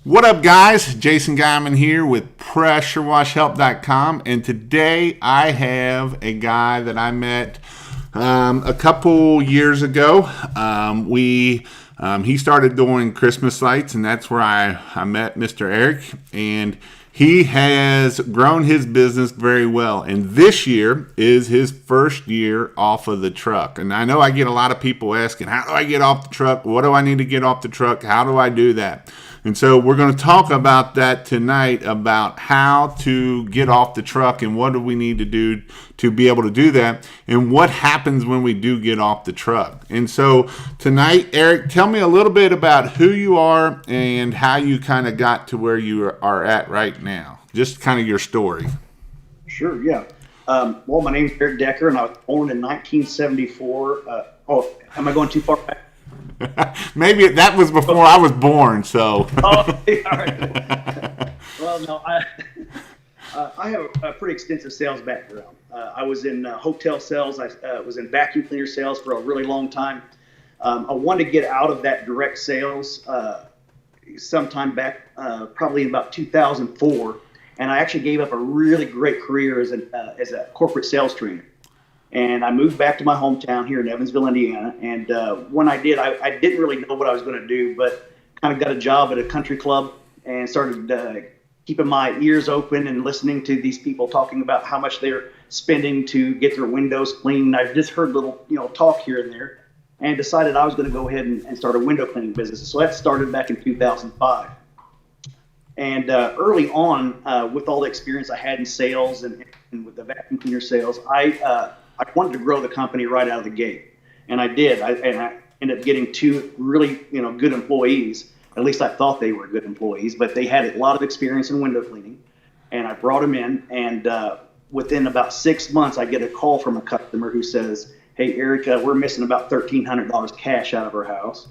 What up, guys? Jason Geiman here with PressureWashHelp.com, and today I have a guy that I met a couple years ago. He started doing Christmas lights, and that's where I met Mr. Eric, and he has grown his business very well. And this year is his first year off of the truck. And I know I get a lot of people asking, how do I get off the truck? What do I need to get off the truck? How do I do that? And so we're going to talk about that tonight, about how to get off the truck and what do we need to do to be able to do that, and what happens when we do get off the truck. And so tonight, Eric, tell me a little bit about who you are and how you kind of got to where you are at right now. Just kind of your story. Sure, yeah. Well, my name's Eric Decker, and I was born in 1974. Am I going too far back? Maybe that was before I was born, so. All right. Well, no, I have a pretty extensive sales background. I was in hotel sales. I was in vacuum cleaner sales for a really long time. I wanted to get out of that direct sales sometime back, probably in about 2004, and I actually gave up a really great career as a corporate sales trainer. And I moved back to my hometown here in Evansville, Indiana. And when I did, I didn't really know what I was going to do, but kind of got a job at a country club and started keeping my ears open and listening to these people talking about how much they're spending to get their windows cleaned. I've just heard little, talk here and there, and decided I was going to go ahead and start a window cleaning business. So that started back in 2005. And early on, with all the experience I had in sales and with the vacuum cleaner sales, I wanted to grow the company right out of the gate, and I did. I ended up getting two really, good employees. At least I thought they were good employees, but they had a lot of experience in window cleaning, and I brought them in. And within about 6 months, I get a call from a customer who says, "Hey, Eric, we're missing about $1,300 cash out of our house."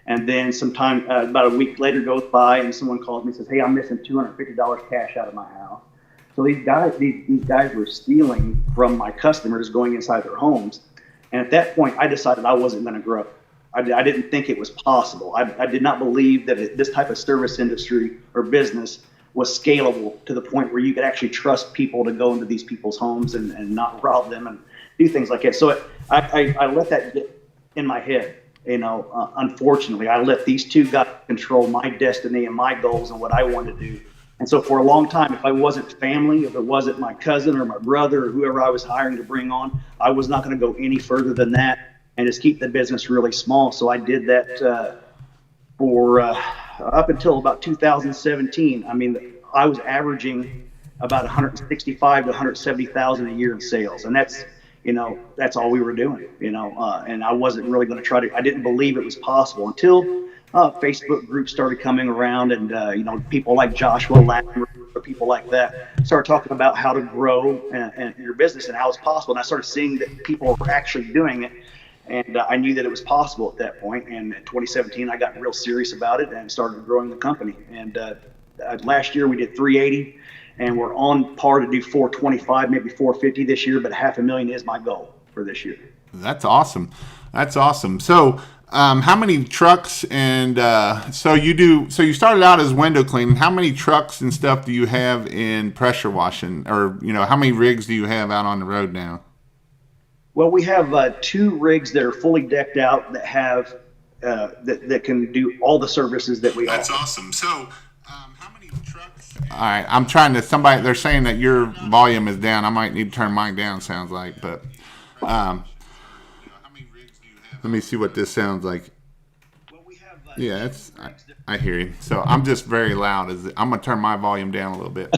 And then sometime about a week later goes by, and someone calls me and says, "Hey, I'm missing $250 cash out of my house." So these guys were stealing from my customers, going inside their homes. And at that point, I decided I wasn't going to grow. I didn't think it was possible. I did not believe that this type of service industry or business was scalable to the point where you could actually trust people to go into these people's homes and not rob them and do things like that. So I let that get in my head. Unfortunately, I let these two guys control my destiny and my goals and what I wanted to do. And so for a long time, if I wasn't family, if it wasn't my cousin or my brother or whoever I was hiring to bring on, I was not going to go any further than that and just keep the business really small. So I did that for up until about 2017. I mean, I was averaging about 165 to 170,000 a year in sales, and that's all we were doing. And I wasn't really going to try to. I didn't believe it was possible until Facebook groups started coming around, and people like Joshua Latimer or people like that started talking about how to grow and your business and how it's possible. And I started seeing that people were actually doing it, and I knew that it was possible at that point. And in 2017, I got real serious about it and started growing the company. And last year we did 380, and we're on par to do 425, maybe 450 this year. But $500,000 is my goal for this year. That's awesome. That's awesome. So. How many trucks and so you started out as window cleaning. How many trucks and stuff do you have in pressure washing, or how many rigs do you have out on the road now? Well, we have 2 rigs that are fully decked out that have that can do all the services that we offer. That's awesome. So how many trucks? All right, I'm trying to. They're saying that your volume is down. I might need to turn mine down. Sounds like, but. Let me see what this sounds like. Well, we have, yeah, I hear you. So I'm just very loud. I'm gonna turn my volume down a little bit.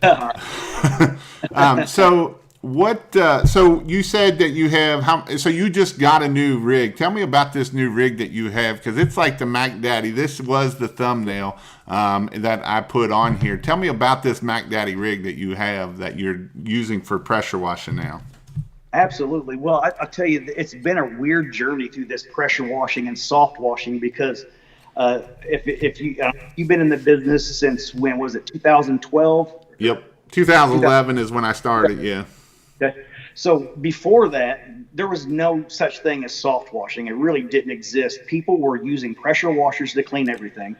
So what? So you said that you have So you just got a new rig. Tell me about this new rig that you have, because it's like the Mac Daddy. This was the thumbnail that I put on here. Tell me about this Mac Daddy rig that you have that you're using for pressure washing now. Absolutely. Well, I'll tell you, it's been a weird journey through this pressure washing and soft washing, because if you've been in the business since, when was it, 2012? Yep, 2011 is when I started. Yeah. Okay. So before that, there was no such thing as soft washing. It really didn't exist. People were using pressure washers to clean everything.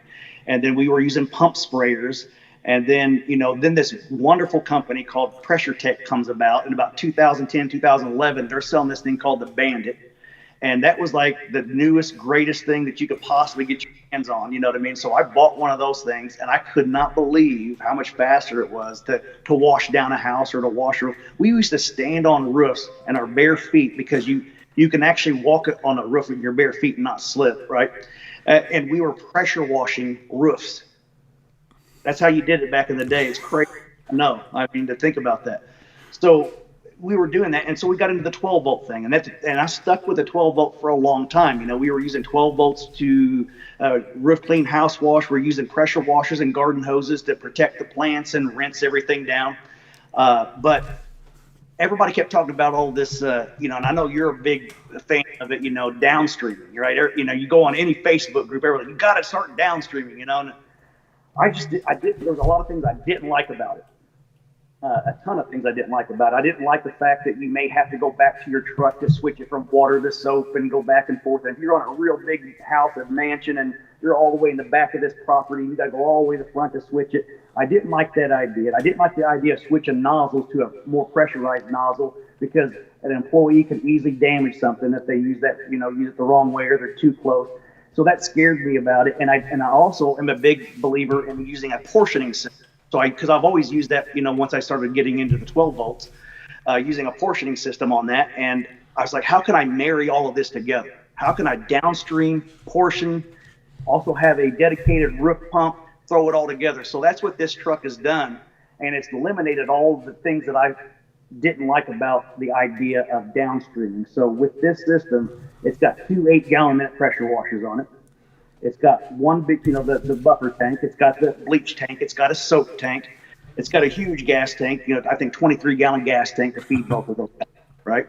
And then we were using pump sprayers. And then, then this wonderful company called Pressure Tech comes about in about 2010, 2011. They're selling this thing called the Bandit. And that was like the newest, greatest thing that you could possibly get your hands on. You know what I mean? So I bought one of those things, and I could not believe how much faster it was to wash down a house or to wash a roof. We used to stand on roofs in our bare feet because you can actually walk on a roof with your bare feet and not slip, right? And we were pressure washing roofs. That's how you did it back in the day. It's crazy. No, I mean, to think about that. So we were doing that, and so we got into the 12-volt thing, and I stuck with the 12-volt for a long time. We were using 12 volts to roof clean, house wash. We're using pressure washers and garden hoses to protect the plants and rinse everything down. But everybody kept talking about all this, and I know you're a big fan of it, downstreaming, right? You go on any Facebook group, everybody, you got to start downstreaming, and there was a lot of things I didn't like about it. A ton of things I didn't like about it. I didn't like the fact that you may have to go back to your truck to switch it from water to soap and go back and forth. And if you're on a real big house, a mansion, and you're all the way in the back of this property, you got to go all the way to the front to switch it. I didn't like that idea. I didn't like the idea of switching nozzles to a more pressurized nozzle because an employee can easily damage something if they use it the wrong way or they're too close. So that scared me about it. And I also am a big believer in using a portioning system. So because I've always used that, once I started getting into the 12 volts, using a portioning system on that. And I was like, how can I marry all of this together? How can I downstream, portion, also have a dedicated roof pump, throw it all together? So that's what this truck has done. And it's eliminated all the things that I didn't like about the idea of downstreaming. So with this system, it's got 2 8-gallon-minute pressure washers on it. It's got one big, the buffer tank. It's got the bleach tank. It's got a soap tank. It's got a huge gas tank, I think 23-gallon gas tank to feed both of those guys, right?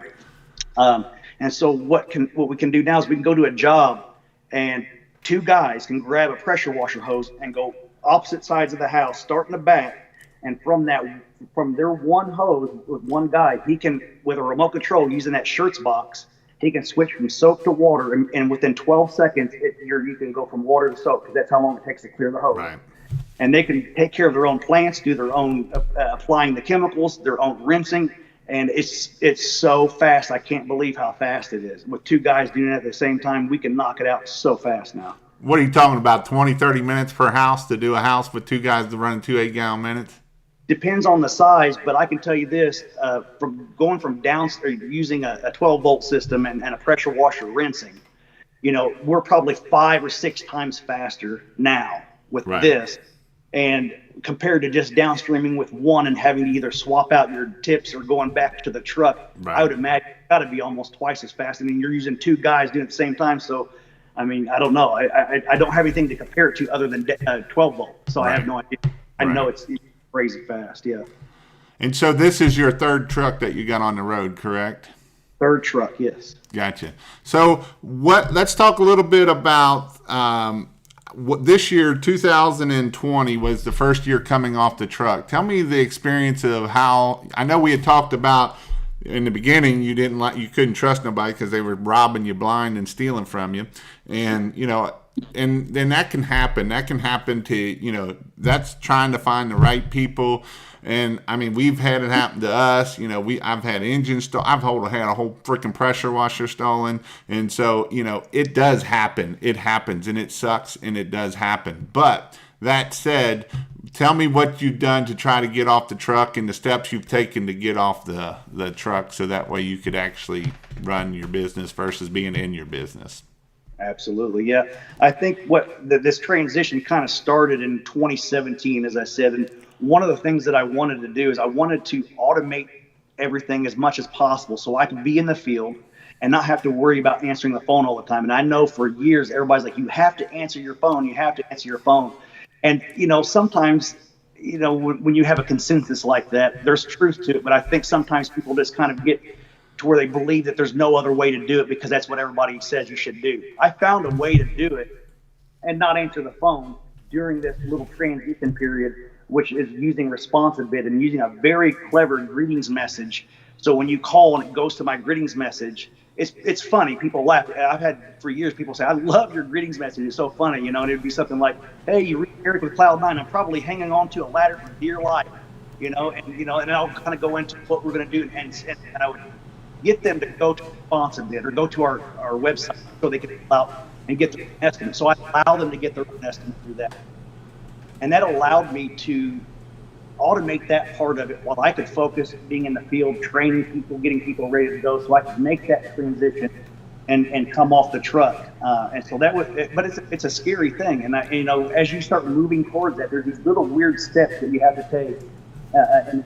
And so what we can do now is we can go to a job and 2 guys can grab a pressure washer hose and go opposite sides of the house, start in the back, and from their one hose with one guy, he can, with a remote control using that shirts box, he can switch from soap to water, and within 12 seconds, you can go from water to soap because that's how long it takes to clear the hose. Right. And they can take care of their own plants, do their own applying the chemicals, their own rinsing, and it's so fast. I can't believe how fast it is. With 2 guys doing it at the same time, we can knock it out so fast now. What are you talking about, 20, 30 minutes per house to do a house with 2 guys to run 2 8-gallon minutes? Depends on the size, but I can tell you this, from going from using a 12-volt system and a pressure washer rinsing, we're probably 5 or 6 times faster now with this, and compared to just downstreaming with one and having to either swap out your tips or going back to the truck, I would imagine it's got to be almost twice as fast. I mean, you're using 2 guys doing it at the same time, so I mean, I don't know. I don't have anything to compare it to other than 12-volt, so I have no idea. I know it's crazy fast, yeah. And so this is your 3rd truck that you got on the road, correct? 3rd truck, yes. Gotcha. So let's talk a little bit about what this year, 2020, was the first year coming off the truck. Tell me the experience of how, I know we had talked about in the beginning you couldn't trust nobody because they were robbing you blind and stealing from you. And, and then that can happen. That can happen to, that's trying to find the right people. And I mean, we've had it happen to us. I've had engines stolen. I've had a whole freaking pressure washer stolen. And so, it does happen. It happens, and it sucks, and it does happen. But that said, tell me what you've done to try to get off the truck and the steps you've taken to get off the truck so that way you could actually run your business versus being in your business. Absolutely, yeah. I think this transition kind of started in 2017, as I said, and one of the things that I wanted to do is I wanted to automate everything as much as possible so I could be in the field and not have to worry about answering the phone all the time. And I know for years everybody's like, you have to answer your phone, you have to answer your phone. And, sometimes, when you have a consensus like that, there's truth to it. But I think sometimes people just kind of get to where they believe that there's no other way to do it because that's what everybody says you should do. I found a way to do it and not answer the phone during this little transition period, which is using responsive bit and using a very clever greetings message. So when you call and it goes to my greetings message, it's funny. People laugh. I've had for years people say, "I love your greetings message. It's so funny," and it'd be something like, "Hey, you read Eric with Cloud9. I'm probably hanging on to a ladder for dear life," and I'll kind of go into what we're going to do, and I would get them to go to Responsive Bid or go to our website so they can fill out and get their own estimate. So I allow them to get their own estimate through that, and that allowed me to automate that part of it while I could focus being in the field, training people, getting people ready to go, so I could make that transition and come off the truck. And so that was, but it's a scary thing. And as you start moving towards that, there's these little weird steps that you have to take,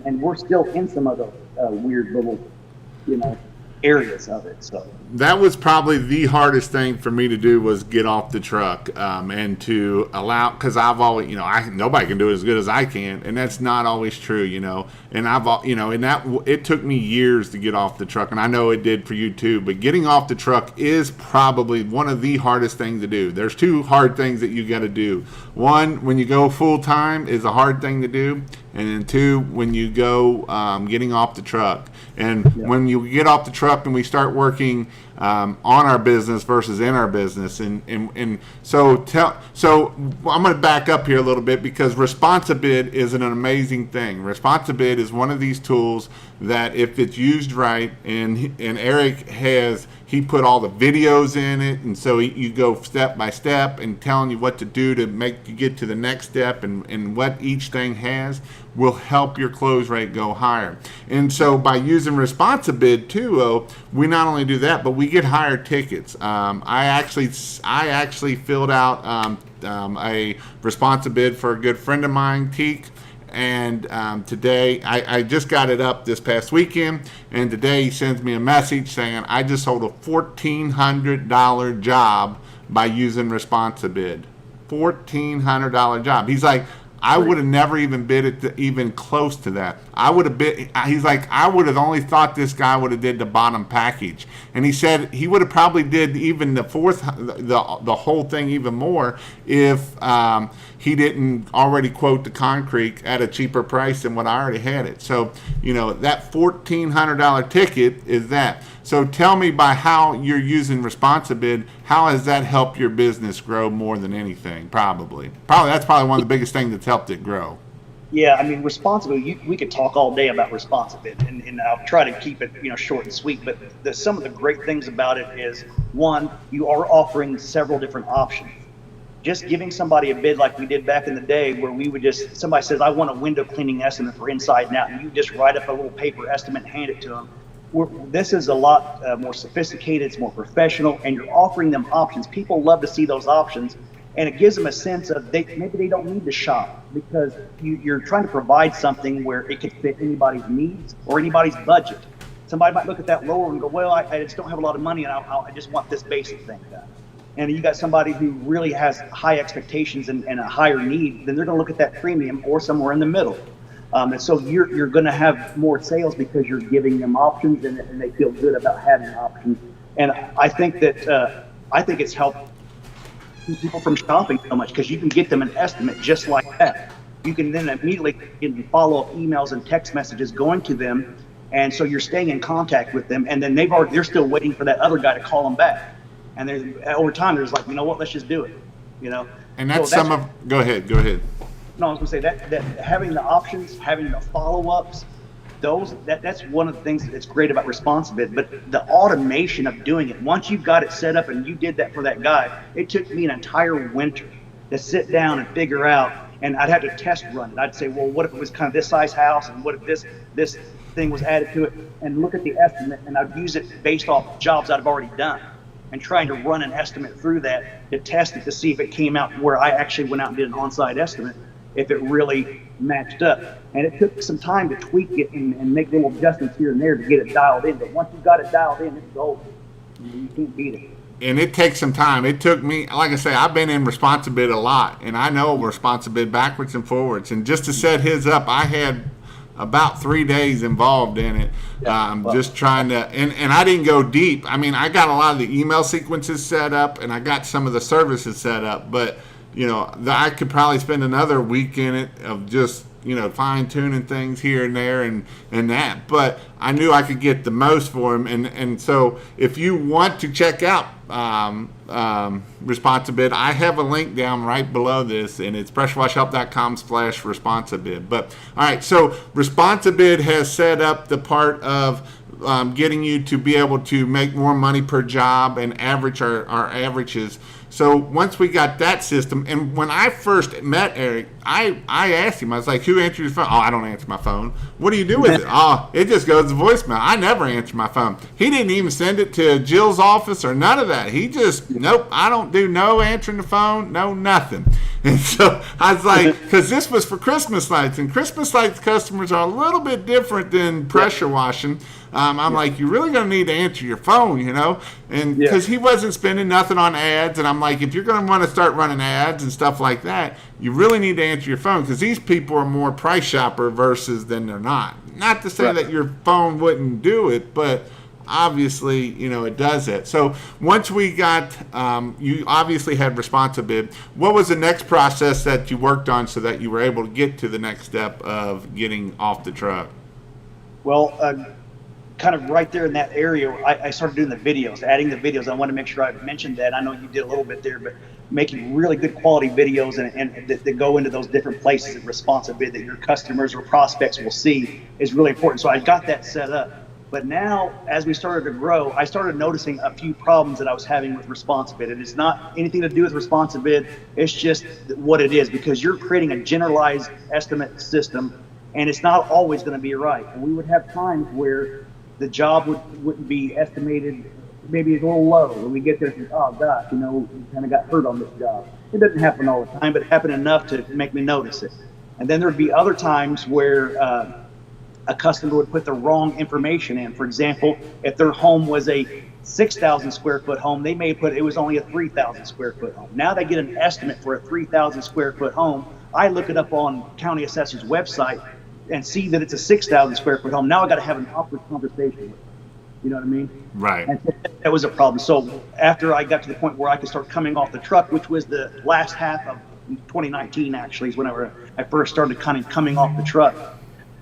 and we're still in some of those weird little, areas of it. So that was probably the hardest thing for me to do, was get off the truck, and to allow, because I've always, nobody can do it as good as I can, and that's not always true, and it took me years to get off the truck, and I know it did for you too, but getting off the truck is probably one of the hardest things to do. There's two hard things that you got to do. One, when you go full time, is a hard thing to do, and then two, when you go getting off the truck. And when you get off the truck and we start working on our business versus in our business, and so I'm going to back up here a little bit, because ResponsiBid is an amazing thing. ResponsiBid is one of these tools that, if it's used right, and Eric he put all the videos in it, and so you go step by step and telling you what to do to make you get to the next step, and what each thing has will help your close rate go higher. And so by using ResponsiBid too, we not only do that, but we get higher tickets. I actually filled out a ResponsiBid for a good friend of mine, Teak. And today, I just got it up this past weekend, and today he sends me a message saying, I just sold a $1,400 job by using ResponsiBid. $1,400 job. He's like, I would have never even bid it even close to that. I would have bid. He's like, I would have only thought this guy would have did the bottom package, and he said he would have probably did even the whole thing even more if he didn't already quote the concrete at a cheaper price than what I already had it. So that $1,400 ticket is that. So tell me, by how you're using ResponsiBid, how has that helped your business grow more than anything? Probably that's probably one of the biggest things that's helped it grow. Yeah, I mean, ResponsiBid, we could talk all day about ResponsiBid, and I'll try to keep it short and sweet. But some of the great things about it is, one, you are offering several different options. Just giving somebody a bid like we did back in the day, where we would somebody says, I want a window cleaning estimate for inside and out, and you just write up a little paper estimate and hand it to them. This is a lot more sophisticated, it's more professional, and you're offering them options. People love to see those options, and it gives them a sense of maybe they don't need to shop, because you're trying to provide something where it could fit anybody's needs or anybody's budget. Somebody might look at that lower and go, well, I just don't have a lot of money, and I just want this basic thing done. And you got somebody who really has high expectations and a higher need, then they're going to look at that premium or somewhere in the middle. And so you're going to have more sales because you're giving them options, and they feel good about having options. And I think that it's helped keep people from shopping so much, because you can get them an estimate just like that. You can then immediately get follow-up emails and text messages going to them, and so you're staying in contact with them. And then they're still waiting for that other guy to call them back. And over time, there's like, let's just do it. And that's go ahead. No, I was going to say that having the options, having the follow-ups, that's one of the things that's great about ResponsiBid. But the automation of doing it, once you've got it set up and you did that for that guy, it took me an entire winter to sit down and figure out, and I'd have to test run it. I'd say, well, what if it was kind of this size house, and what if this thing was added to it, and look at the estimate, and I'd use it based off jobs I've already done, and trying to run an estimate through that to test it to see if it came out where I actually went out and did an on-site estimate, if it really matched up. And it took some time to tweak it and make little adjustments here and there to get it dialed in. But once you've got it dialed in, it's gold. You can't beat it. And it takes some time. It took me, like I say, I've been in ResponsiBid a lot, and I know ResponsiBid backwards and forwards. And just to set his up, I had about 3 days involved in it, just trying to, and I didn't go deep. I mean, I got a lot of the email sequences set up, and I got some of the services set up, but I could probably spend another week in it of just fine tuning things here and there and that. But I knew I could get the most for him. And so if you want to check out Responsibid, I have a link down right below this, and it's pressurewashhelp.com/Responsibid. But all right, so Responsibid has set up the part of getting you to be able to make more money per job and average our averages. So once we got that system, and when I first met Eric, I asked him, I was like, who answers your phone? Oh, I don't answer my phone. What do you do with it? Oh, it just goes to voicemail. I never answer my phone. He didn't even send it to Jill's office or none of that. He just, nope, I don't do no answering the phone, no nothing. And so I was like, because this was for Christmas lights, and Christmas lights customers are a little bit different than pressure washing. I'm like, you're really going to need to answer your phone, and because he wasn't spending nothing on ads. And I'm like, if you're going to want to start running ads and stuff like that, you really need to answer your phone, because these people are more price shopper versus than they're not. Not to say that your phone wouldn't do it, but obviously, it does it. So once we got, you obviously had Responsibid. What was the next process that you worked on so that you were able to get to the next step of getting off the truck? Well, kind of right there in that area, I started doing the videos, adding the videos. I want to make sure I mentioned that. I know you did a little bit there, but making really good quality videos and that go into those different places at Responsibid that your customers or prospects will see is really important. So I got that set up. But now, as we started to grow, I started noticing a few problems that I was having with Responsibid. And it's not anything to do with Responsibid. It's just what it is, because you're creating a generalized estimate system, and it's not always going to be right. And we would have times where the job wouldn't be estimated, maybe it's a little low. When we get there, think, oh gosh, we kind of got hurt on this job. It doesn't happen all the time, but it happened enough to make me notice it. And then there'd be other times where a customer would put the wrong information in. For example, if their home was a 6,000 square foot home, they may put it was only a 3,000 square foot home. Now they get an estimate for a 3,000 square foot home. I look it up on county assessor's website and see that it's a 6,000 square foot home. Now I got to have an awkward conversation with them. You know what I mean? Right. And that was a problem. So after I got to the point where I could start coming off the truck, which was the last half of 2019, actually, is whenever I first started kind of coming off the truck,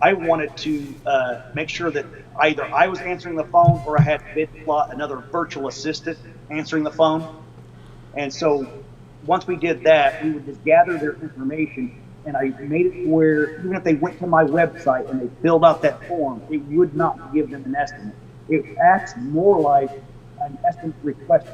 I wanted to make sure that either I was answering the phone or I had another virtual assistant answering the phone. And so once we did that, we would just gather their information, and I made it where even if they went to my website and they filled out that form, it would not give them an estimate. It acts more like an estimate request,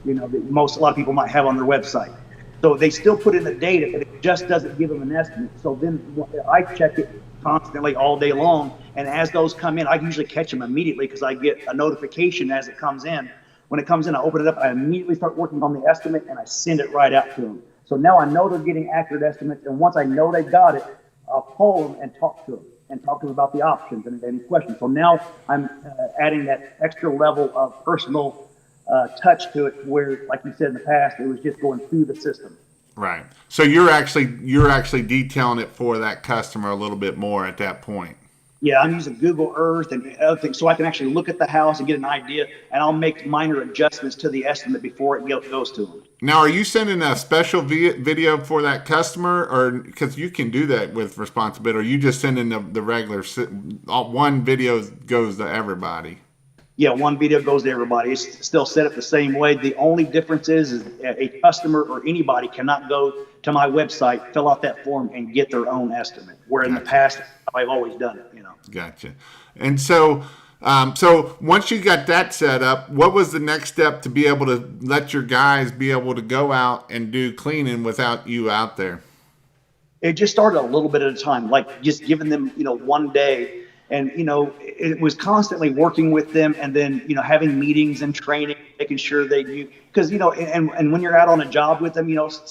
that a lot of people might have on their website. So they still put in the data, but it just doesn't give them an estimate. So then I check it constantly all day long, and as those come in, I usually catch them immediately because I get a notification as it comes in. When it comes in, I open it up, I immediately start working on the estimate, and I send it right out to them. So now I know they're getting accurate estimates, and once I know they've got it, I'll call them and talk to them about the options and any questions. So now I'm adding that extra level of personal touch to it, where, like you said in the past, it was just going through the system. Right. So you're actually detailing it for that customer a little bit more at that point. Yeah, I'm using Google Earth and other things so I can actually look at the house and get an idea, and I'll make minor adjustments to the estimate before it goes to them. Now, are you sending a special video for that customer, or because you can do that with Responsibid, or are you just sending the regular one video goes to everybody? Yeah, one video goes to everybody. It's still set up the same way. The only difference is a customer or anybody cannot go to my website, fill out that form, and get their own estimate. Where in the past, I've always done it. Gotcha. And so once you got that set up, what was the next step to be able to let your guys be able to go out and do cleaning without you out there? It just started a little bit at a time, like just giving them, one day. And, it was constantly working with them, and then, having meetings and training, making sure they knew, because, and when you're out on a job with them,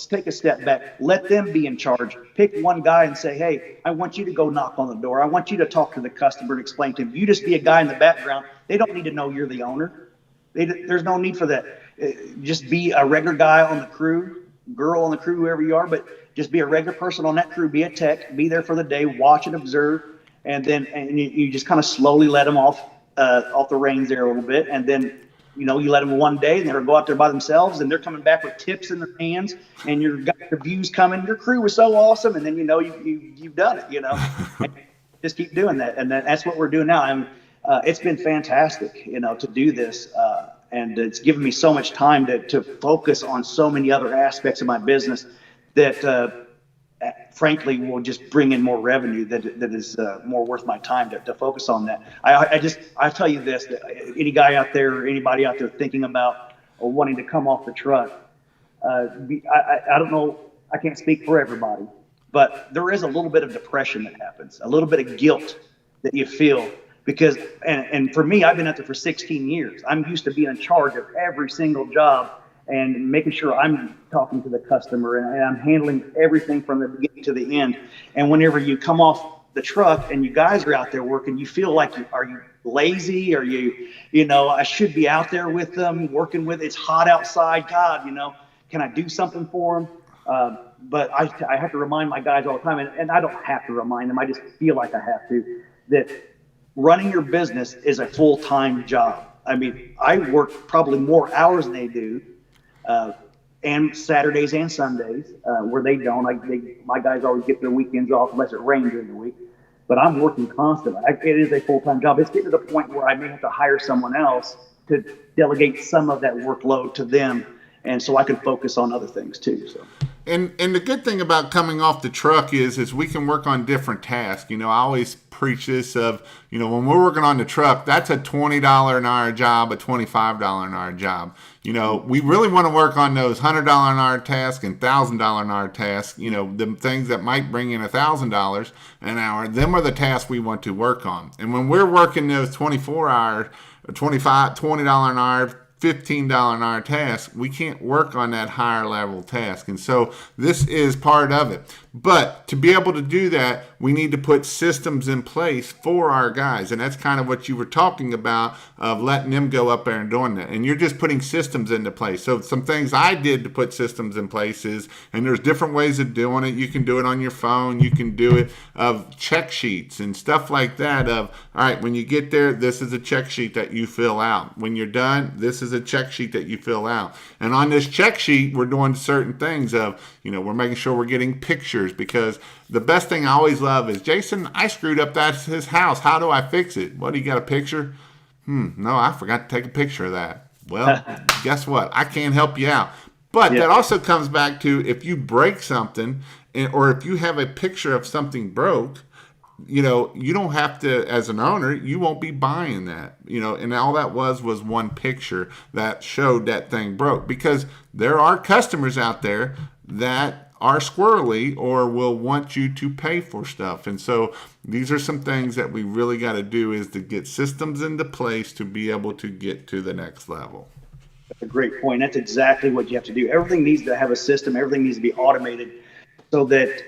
take a step back, let them be in charge. Pick one guy and say, hey, I want you to go knock on the door. I want you to talk to the customer and explain to him. You just be a guy in the background. They don't need to know you're the owner. There's no need for that. Just be a regular guy on the crew, girl on the crew, whoever you are, but just be a regular person on that crew, be a tech, be there for the day, watch and observe. And then you just kind of slowly let them off the reins there a little bit. And then you let them one day and they'll go out there by themselves and they're coming back with tips in their hands and you've got your views coming. Your crew was so awesome. And then, you've done it, and just keep doing that. And that's what we're doing now. It's been fantastic, to do this. And it's given me so much time to focus on so many other aspects of my business that, frankly, will just bring in more revenue that is more worth my time to focus on that. I tell you this, that any guy out there or anybody out there thinking about or wanting to come off the truck, I don't know, I can't speak for everybody, but there is a little bit of depression that happens, a little bit of guilt that you feel because, and for me, I've been out there for 16 years. I'm used to being in charge of every single job and making sure I'm talking to the customer and I'm handling everything from the beginning to the end. And whenever you come off the truck and you guys are out there working, you feel like, are you lazy? Are you, I should be out there with them, working with, it's hot outside. God, can I do something for them? But I have to remind my guys all the time, and I don't have to remind them, I just feel like I have to, that running your business is a full-time job. I mean, I work probably more hours than they do. And Saturdays and Sundays, where they don't. My guys always get their weekends off unless it rains during the week. But I'm working constantly. It is a full-time job. It's getting to the point where I may have to hire someone else to delegate some of that workload to them, and so I can focus on other things too. So. And the good thing about coming off the truck is we can work on different tasks. I always preach this of, when we're working on the truck, that's a $20 an hour job, a $25 an hour job. We really want to work on those $100 an hour tasks and $1,000 an hour tasks, the things that might bring in $1,000 an hour. Them are the tasks we want to work on. And when we're working those 24-hour, $20 an hour, $15 an hour task, we can't work on that higher level task. And so this is part of it. But to be able to do that, we need to put systems in place for our guys. And that's kind of what you were talking about, of letting them go up there and doing that. And you're just putting systems into place. So some things I did to put systems in place is, and there's different ways of doing it. You can do it on your phone. You can do it of check sheets and stuff like that of, all right, when you get there, this is a check sheet that you fill out. When you're done, this is a check sheet that you fill out. And on this check sheet, we're doing certain things of, we're making sure we're getting pictures, because the best thing I always love is, Jason, I screwed up his house. How do I fix it? What, do you got a picture? No, I forgot to take a picture of that. Well, guess what? I can't help you out. But that also comes back to, if you break something, or if you have a picture of something broke, you don't have to, as an owner, you won't be buying that, and all that was one picture that showed that thing broke, because there are customers out there that are squirrely or will want you to pay for stuff. And so these are some things that we really got to do, is to get systems into place to be able to get to the next level. That's a great point. That's exactly what you have to do. Everything needs to have a system. Everything needs to be automated, so that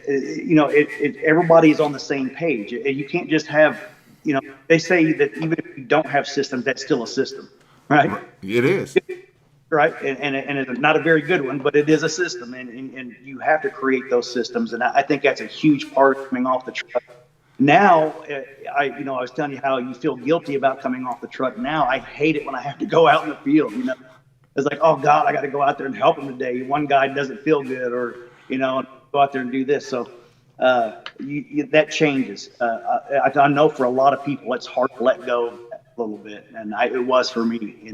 everybody's on the same page. You can't just have, they say that even if you don't have systems, that's still a system, right? It is. Right, and it's not a very good one, but it is a system, and you have to create those systems, and I think that's a huge part of coming off the truck. Now, I was telling you how you feel guilty about coming off the truck. Now I hate it when I have to go out in the field. It's like, oh God, I got to go out there and help him today. One guy doesn't feel good, or go out there and do this. So that changes. I know for a lot of people, it's hard to let go a little bit, and it was for me,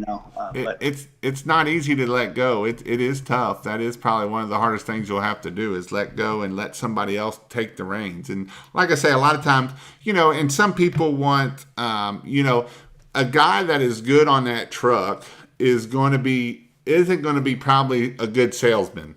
but it's not easy to let go. It is tough. That is probably one of the hardest things you'll have to do, is let go and let somebody else take the reins. And like I say, a lot of times, and some people want, a guy that is good on that truck isn't going to be probably a good salesman,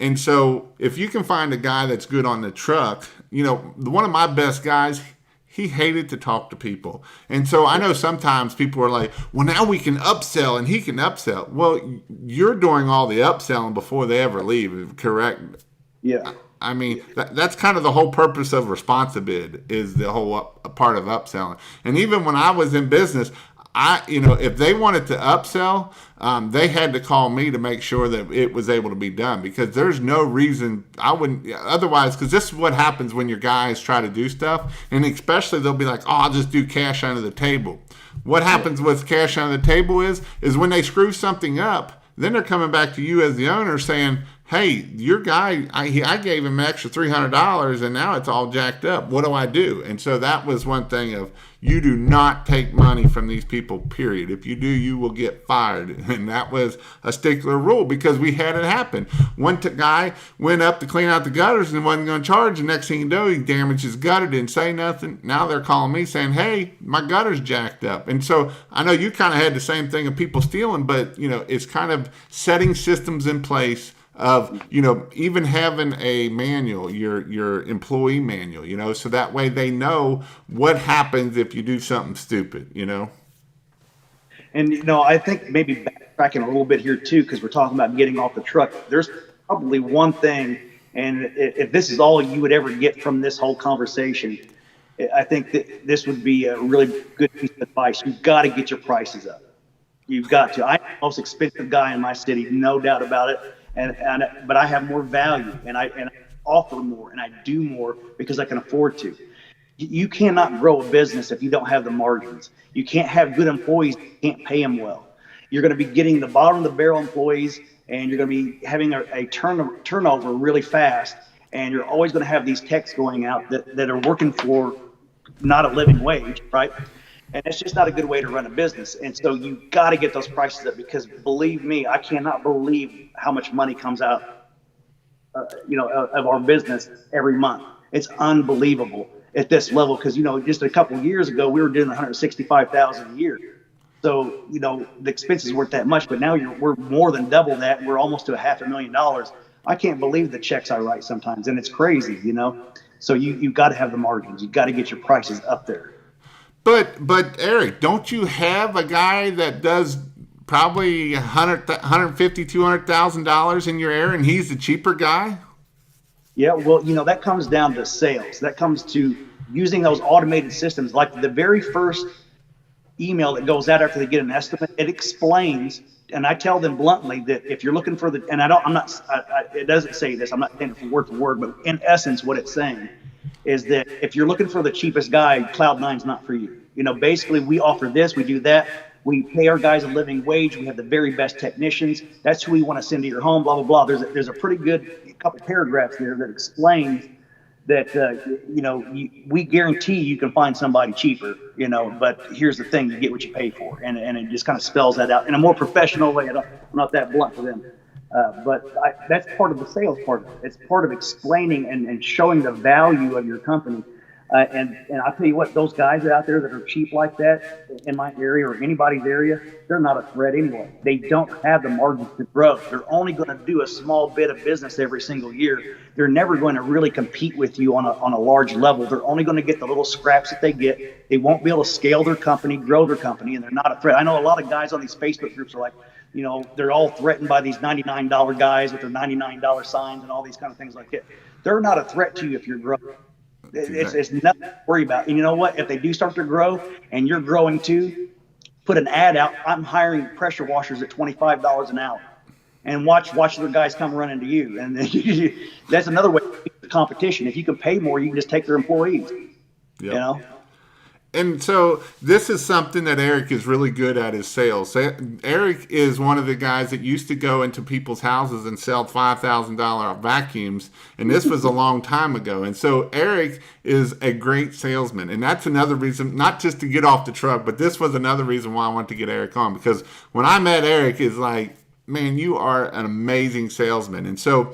and so if you can find a guy that's good on the truck, one of my best guys, he hated to talk to people. And so I know sometimes people are like, well, now we can upsell and he can upsell. Well, you're doing all the upselling before they ever leave, correct? Yeah. I mean, that's kind of the whole purpose of responsibility, is the whole part of upselling. And even when I was in business, if they wanted to upsell, they had to call me to make sure that it was able to be done, because there's no reason I wouldn't otherwise, because this is what happens when your guys try to do stuff, and especially they'll be like, oh, I'll just do cash under the table. What happens with cash under the table is when they screw something up, then they're coming back to you as the owner saying, hey, your guy, I gave him an extra $300 and now it's all jacked up. What do I do? And so that was one thing of, you do not take money from these people, period. If you do, you will get fired. And that was a stickler rule, because we had it happen. One guy went up to clean out the gutters and wasn't going to charge. The next thing you know, he damaged his gutter, didn't say nothing. Now they're calling me saying, hey, my gutter's jacked up. And so I know you kind of had the same thing of people stealing, but, it's kind of setting systems in place of, even having a manual, your employee manual, so that way they know what happens if you do something stupid. And, I think maybe backtracking a little bit here too, because we're talking about getting off the truck. There's probably one thing, and if this is all you would ever get from this whole conversation, I think that this would be a really good piece of advice. You've got to get your prices up. You've got to. I'm the most expensive guy in my city, no doubt about it. But I have more value, and I offer more, and I do more because I can afford to. You cannot grow a business if you don't have the margins. You can't have good employees, you can't pay them well. You're going to be getting the bottom of the barrel employees, and you're going to be having a turnover really fast, and you're always going to have these techs going out that are working for not a living wage, right? And it's just not a good way to run a business. And so you got to get those prices up, because believe me, I cannot believe how much money comes out, of our business every month. It's unbelievable at this level, because, just a couple of years ago, we were doing $165,000 a year. So, the expenses weren't that much, but now we're more than double that. We're almost to $500,000. I can't believe the checks I write sometimes, and it's crazy, So you've got to have the margins. You've got to get your prices up there. But Eric, don't you have a guy that does probably $150,000, $200,000 in your area, and he's the cheaper guy? Yeah, well, that comes down to sales. That comes to using those automated systems. Like the very first email that goes out after they get an estimate, it explains, and I tell them bluntly that if you're looking for it doesn't say this, I'm not saying it word for word, but in essence, what it's saying is that if you're looking for the cheapest guy, Cloud9's not for you. Basically, we offer this, we do that. We pay our guys a living wage. We have the very best technicians. That's who we want to send to your home, blah, blah, blah. There's a pretty good couple paragraphs there that explains that, we guarantee you can find somebody cheaper, but here's the thing, you get what you pay for. And it just kind of spells that out in a more professional way. I'm not that blunt for them. But that's part of the sales part of it. It's part of explaining and showing the value of your company. And I'll tell you what, those guys out there that are cheap like that in my area or anybody's area, they're not a threat anyway. They don't have the margins to grow. They're only going to do a small bit of business every single year. They're never going to really compete with you on a large level. They're only going to get the little scraps that they get. They won't be able to scale their company, grow their company, and they're not a threat. I know a lot of guys on these Facebook groups are like, they're all threatened by these $99 guys with their $99 signs and all these kind of things like that. They're not a threat to you if you're growing. It's nothing to worry about. And you know what? If they do start to grow and you're growing too, put an ad out. I'm hiring pressure washers at $25 an hour, and watch the guys come running to you. And that's another way to beat the competition. If you can pay more, you can just take their employees. Yep. And so this is something that Eric is really good at, is sales. Eric is one of the guys that used to go into people's houses and sell $5,000 vacuums, and this was a long time ago. And so Eric is a great salesman, and that's another reason, not just to get off the truck, but this was another reason why I wanted to get Eric on, because when I met Eric, it's like, man, you are an amazing salesman. And so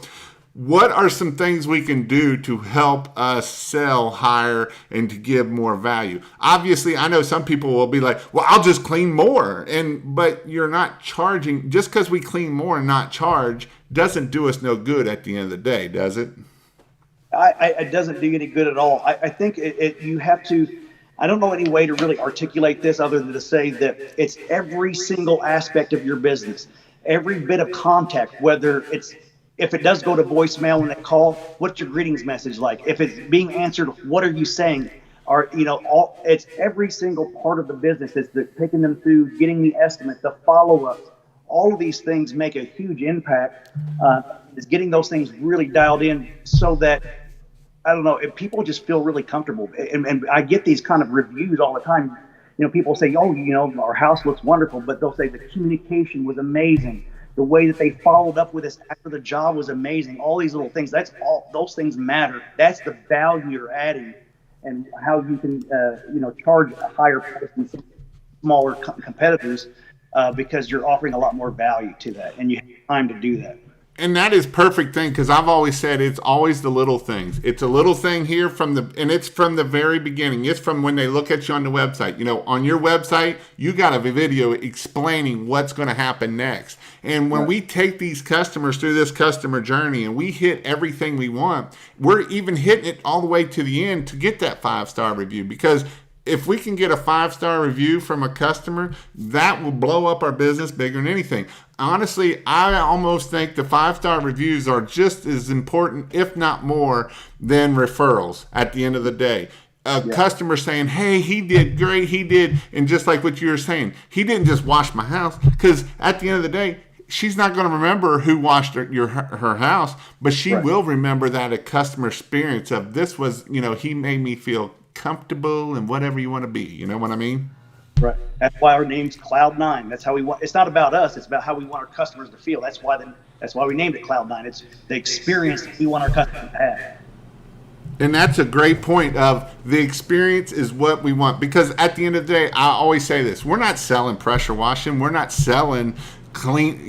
what are some things we can do to help us sell higher and to give more value? Obviously, I know some people will be like, well, I'll just clean more. But you're not charging. Just because we clean more and not charge doesn't do us no good at the end of the day, does it? It doesn't do any good at all. I think you have to, I don't know any way to really articulate this other than to say that it's every single aspect of your business, every bit of contact, if it does go to voicemail and they call, what's your greetings message like? If it's being answered, what are you saying? are, it's every single part of the business. It's taking them through, getting the estimate, the follow-ups. All of these things make a huge impact. Is getting those things really dialed in so that, I don't know, if people just feel really comfortable. And I get these kind of reviews all the time. People say, oh, our house looks wonderful, but they'll say the communication was amazing. The way that they followed up with us after the job was amazing. All these little things, those things matter. That's the value you're adding, and how you can, charge a higher price than some smaller competitors, because you're offering a lot more value to that, and you have time to do that. And that is perfect thing, because I've always said it's always the little things. It's a little thing here and it's from the very beginning. It's from when they look at you on the website. On your website, you got a video explaining what's going to happen next. And when we take these customers through this customer journey and we hit everything we want, we're even hitting it all the way to the end to get that 5-star review, because if we can get a 5-star review from a customer, that will blow up our business bigger than anything. Honestly, I almost think the 5-star reviews are just as important, if not more, than referrals at the end of the day. Customer saying, hey, he did great, he did. And just like what you were saying, he didn't just wash my house, because at the end of the day, she's not going to remember who washed her house, but she will remember that a customer experience of this was, he made me feel comfortable and whatever you want to be. You know what I mean? Right. That's why our name's Cloud9. That's how we want. It's not about us. It's about how we want our customers to feel. That's why we named it Cloud9. It's the experience that we want our customers to have. And that's a great point of the experience is what we want, because at the end of the day, I always say this: we're not selling pressure washing. We're not selling clean,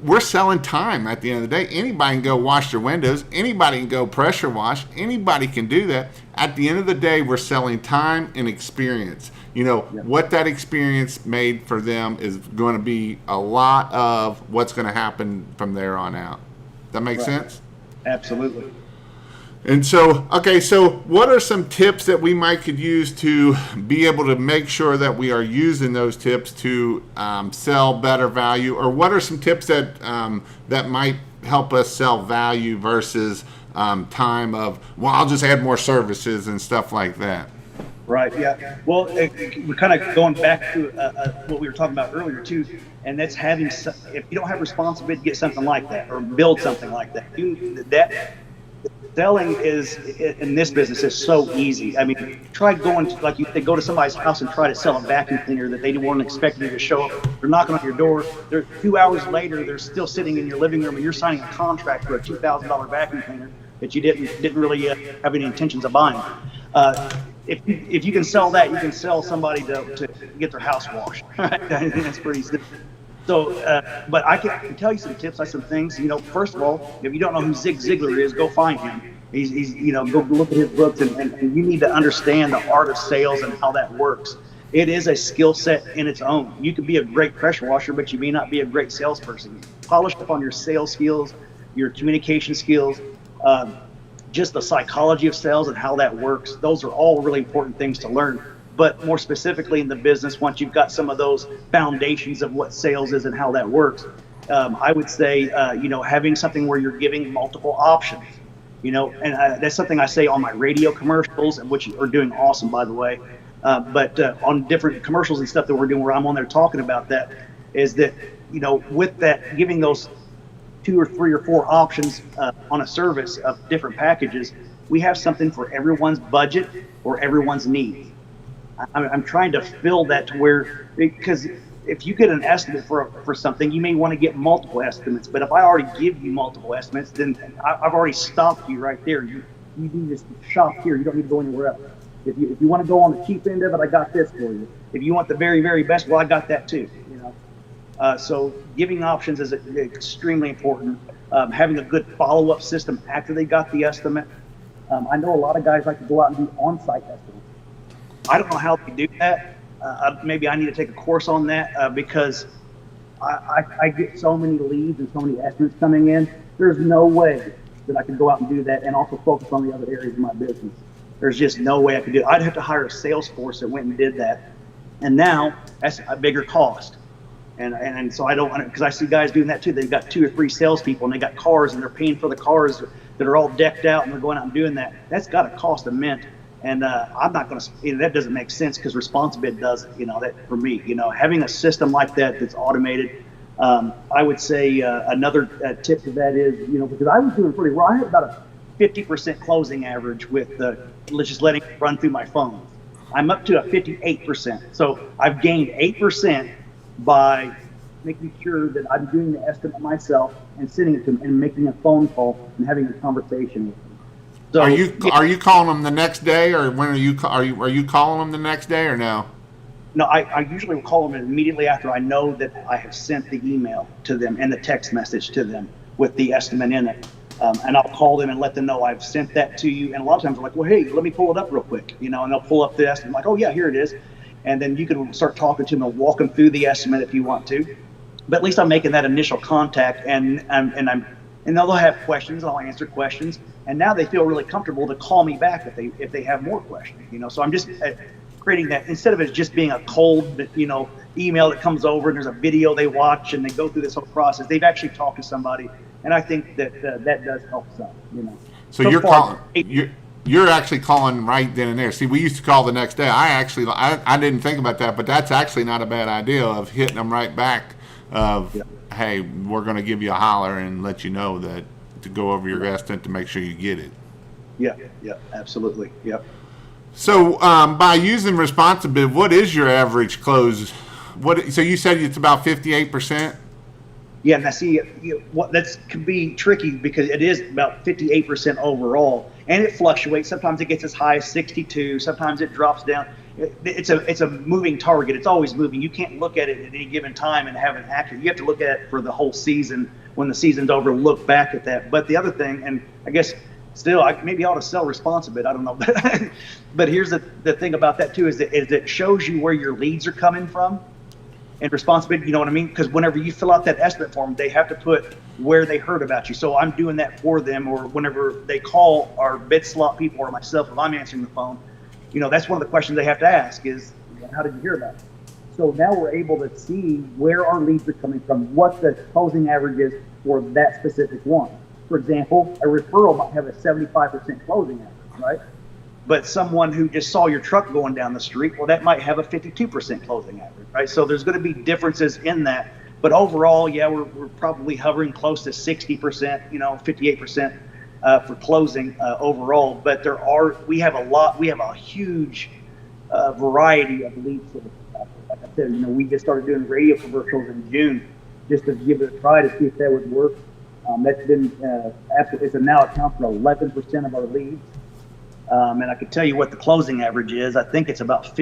we're selling time. At the end of the day, anybody can go wash their windows, anybody can go pressure wash, anybody can do that. At the end of the day, we're selling time and experience. What that experience made for them is going to be a lot of what's going to happen from there on out. That makes sense? Absolutely. And so, so what are some tips that we might could use to be able to make sure that we are using those tips to sell better value? Or what are some tips that that might help us sell value versus time of, I'll just add more services and stuff like that? Right, yeah. Well, we're kind of going back to what we were talking about earlier, too, and that's if you don't have responsibility to get something like that or build something like that, selling in this business is so easy. I mean, try going to, go to somebody's house and try to sell a vacuum cleaner that they weren't expecting you to show up. They're knocking on your door. 2 hours later, they're still sitting in your living room, and you're signing a contract for a $2,000 vacuum cleaner that you didn't really have any intentions of buying. If you can sell that, you can sell somebody to get their house washed. I think that's pretty simple. So, but I can tell you some tips, some things. First of all, if you don't know who Zig Ziglar is, go find him. He's go look at his books, and you need to understand the art of sales and how that works. It is a skill set in its own. You could be a great pressure washer, but you may not be a great salesperson. Polish up on your sales skills, your communication skills, just the psychology of sales and how that works. Those are all really important things to learn. But more specifically in the business, once you've got some of those foundations of what sales is and how that works, I would say, having something where you're giving multiple options, and that's something I say on my radio commercials, and which are doing awesome, by the way. But on different commercials and stuff that we're doing where I'm on there talking about that, is that, with that, giving those 2 or 3 or 4 options on a service of different packages, we have something for everyone's budget or everyone's needs. I'm trying to fill that to where, because if you get an estimate for something, you may want to get multiple estimates. But if I already give you multiple estimates, then I've already stopped you right there. You do just shop here. You don't need to go anywhere else. If you want to go on the cheap end of it, I got this for you. If you want the very, very best, well, I got that too. So giving options is extremely important. Having a good follow-up system after they got the estimate. I know a lot of guys like to go out and do on-site estimates. I don't know how they do that. Maybe I need to take a course on that because I get so many leads and so many estimates coming in. There's no way that I could go out and do that and also focus on the other areas of my business. There's just no way I could do it. I'd have to hire a sales force that went and did that. And now that's a bigger cost. And so I don't want to, because I see guys doing that too. They've got 2 or 3 salespeople and they got cars and they're paying for the cars that are all decked out and they're going out and doing that. That's got to cost a mint. And I'm not going to, that doesn't make sense because ResponsiBid does it, that for me, having a system like that that's automated. I would say another tip to that is, because I was doing pretty well. I had about a 50% closing average with just letting it run through my phone. I'm up to a 58%. So I've gained 8% by making sure that I'm doing the estimate myself and sending it to them and making a phone call and having a conversation with them. So, are you calling them the next day, or when are you calling them the next day, or no? No, I usually will call them immediately after I know that I have sent the email to them and the text message to them with the estimate in it. And I'll call them and let them know I've sent that to you. And a lot of times they're like, well, hey, let me pull it up real quick, and they'll pull up the estimate. I'm like, oh yeah, here it is. And then you can start talking to them and walk them through the estimate if you want to. But at least I'm making that initial contact, and they'll have questions, and I'll answer questions. And now they feel really comfortable to call me back if they have more questions. So I'm just creating that, instead of it just being a cold, email that comes over and there's a video they watch and they go through this whole process. They've actually talked to somebody, and I think that that does help some. So you're calling. You're actually calling right then and there. See, we used to call the next day. I didn't think about that, but that's actually not a bad idea of hitting them right back. Hey, we're going to give you a holler and let you know that to go over your estimate to make sure you get it. Yeah, absolutely. Yep. So by using ResponsiBid, what is your average close? So you said it's about 58%? Yeah, and I see that can be tricky because it is about 58% overall, and it fluctuates. Sometimes it gets as high as 62. Sometimes it drops down. It's a moving target. It's always moving. You can't look at it at any given time and have an accurate. You have to look at it for the whole season. When the season's over, look back at that. But the other thing, and I guess still, maybe I ought to sell ResponsiBid. I don't know. But here's the thing about that too is that it shows you where your leads are coming from. And ResponsiBid, you know what I mean? Because whenever you fill out that estimate form, they have to put where they heard about you. So I'm doing that for them, or whenever they call our bid slot people or myself, if I'm answering the phone, that's one of the questions they have to ask is, how did you hear about it? So now we're able to see where our leads are coming from, what the closing average is for that specific one. For example, a referral might have a 75% closing average, right? But someone who just saw your truck going down the street, well, that might have a 52% closing average, right? So there's going to be differences in that. But overall, yeah, we're probably hovering close to 60%, 58% for closing overall. But we have a huge variety of lead sources. Like I said, we just started doing radio commercials in June just to give it a try to see if that would work. That's been it's now accounts for 11% of our leads. And I can tell you what the closing average is. I think it's about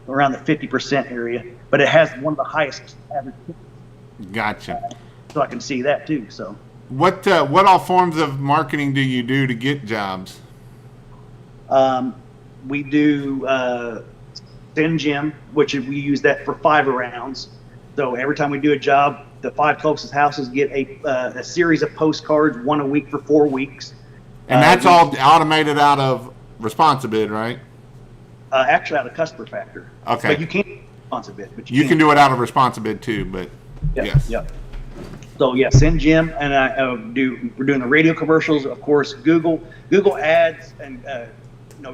around the 50% area, but it has one of the highest average tickets. Gotcha. So I can see that too. So what all forms of marketing do you do to get jobs? We do Send Gym, which we use that for 5 rounds. So every time we do a job, the 5 closest houses get a series of postcards, 1 a week for 4 weeks. And that's all automated out of ResponsiBid, right? Actually, out of Customer Factor. Okay. But you can't ResponsiBid. But you can do it out of ResponsiBid too, but yes. Yep. So yeah, Send Gym, and we're doing the radio commercials, of course, Google Ads, and